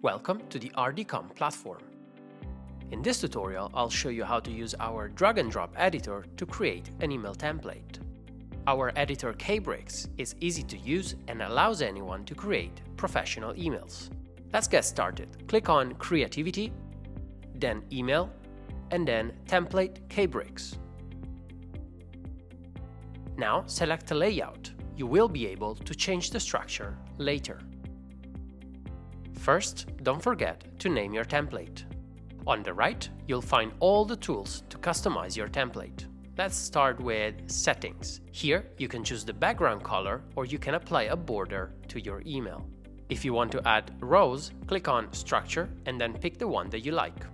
Welcome to the RDCom platform. In this tutorial, I'll show you how to use our drag-and-drop editor to create an email template. Our editor Kbricks is easy to use and allows anyone to create professional emails. Let's get started. Click on Creativity, then Email, and then Template Kbricks. Now select a layout. You will be able to change the structure later. First, don't forget to name your template. On the right, you'll find all the tools to customize your template. Let's start with Settings. Here, you can choose the background color or you can apply a border to your email. If you want to add rows, click on Structure and then pick the one that you like.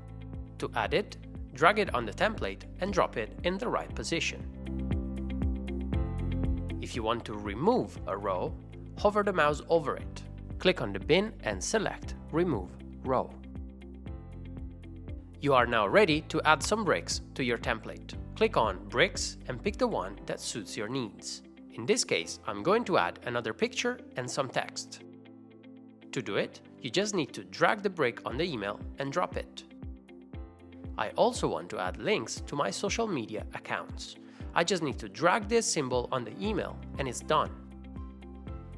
To add it, drag it on the template and drop it in the right position. If you want to remove a row, hover the mouse over it. Click on the bin and select Remove Row. You are now ready to add some bricks to your template. Click on Bricks and pick the one that suits your needs. In this case, I'm going to add another picture and some text. To do it, you just need to drag the brick on the email and drop it. I also want to add links to my social media accounts. I just need to drag this symbol on the email and it's done.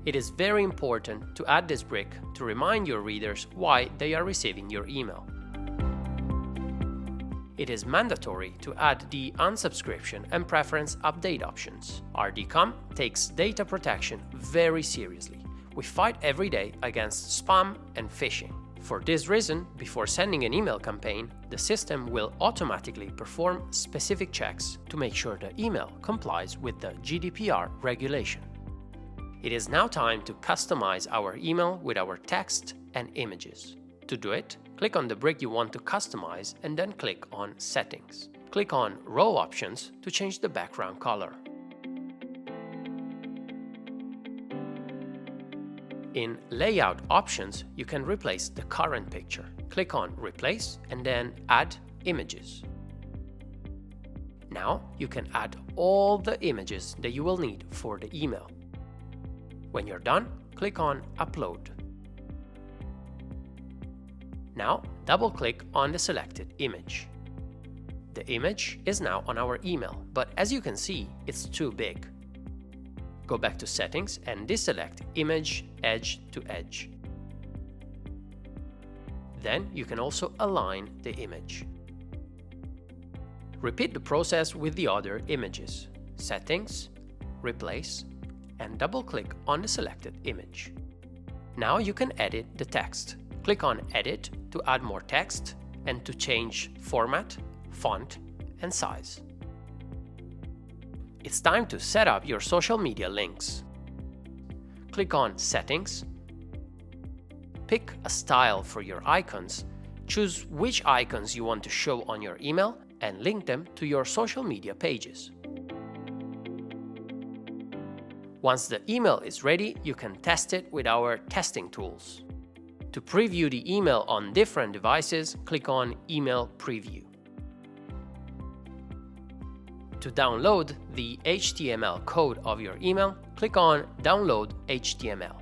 It is very important to add this brick to remind your readers why they are receiving your email. It is mandatory to add the unsubscription and preference update options. RDCom takes data protection very seriously. We fight every day against spam and phishing. For this reason, before sending an email campaign, the system will automatically perform specific checks to make sure the email complies with the GDPR regulation. It is now time to customize our email with our text and images. To do it, click on the brick you want to customize and then click on Settings. Click on Row Options to change the background color. In Layout Options, you can replace the current picture. Click on Replace and then Add Images. Now you can add all the images that you will need for the email. When you're done, click on Upload. Now double-click on the selected image. The image is now on our email, but as you can see, it's too big. Go back to Settings and deselect Image Edge to Edge. Then you can also align the image. Repeat the process with the other images. Settings, Replace, and double-click on the selected image. Now you can edit the text. Click on Edit to add more text and to change format, font, and size. It's time to set up your social media links. Click on Settings. Pick a style for your icons. Choose which icons you want to show on your email and link them to your social media pages. Once the email is ready, you can test it with our testing tools. To preview the email on different devices, click on Email Preview. To download the HTML code of your email, click on Download HTML.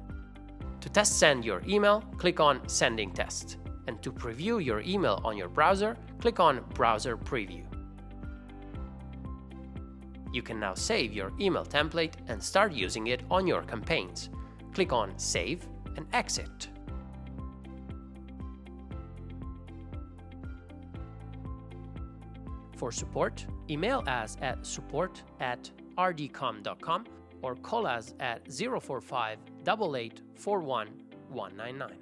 To test send your email, click on Sending Test. And to preview your email on your browser, click on Browser Preview. You can now save your email template and start using it on your campaigns. Click on Save and Exit. For support, email us at support@rdcom.com or call us at 045 88 41 199.